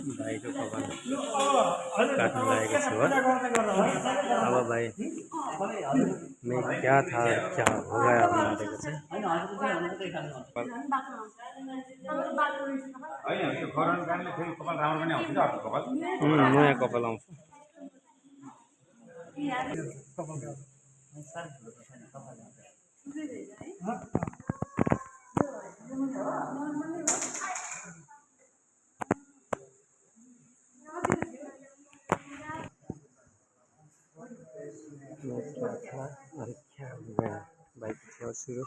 भाइको कपाल काट्न लागेको छु हो। अब भाइ मैं क्या था क्या हो गया भनेको चाहिँ नयाँ कपाल आउँछ। मैं क्या था और क्या हो गया बाइक छेउ सुरु।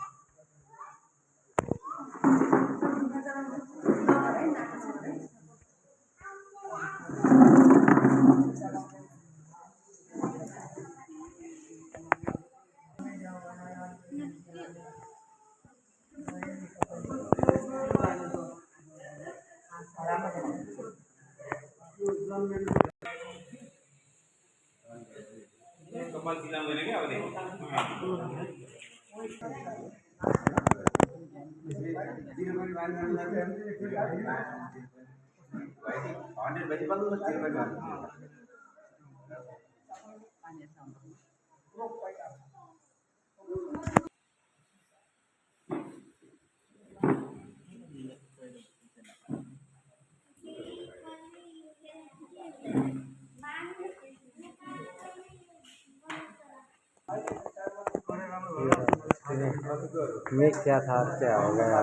मैं क्या था क्या हो गया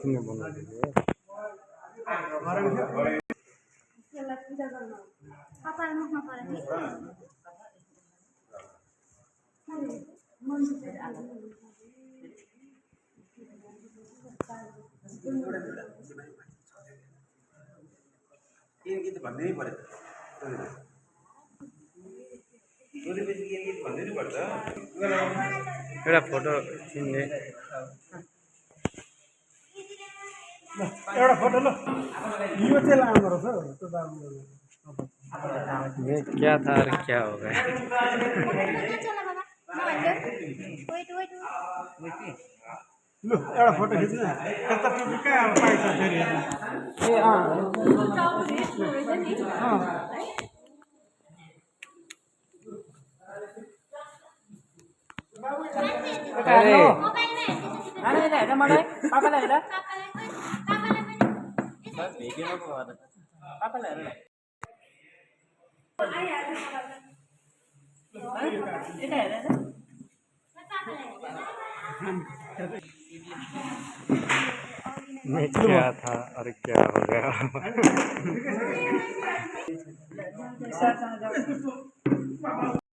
किन बनाउँदै एउटा फोटो खिच्ने एउटा फोटो ल यो चाहिँ लामो रहेछ त्यो राम्रो। मैं क्या था और क्या हो गया लु एउटा फोटो खिच्नु यता टुपी कहाँ पाइन्छ फेरि ए मैं क्या था और क्या हो गया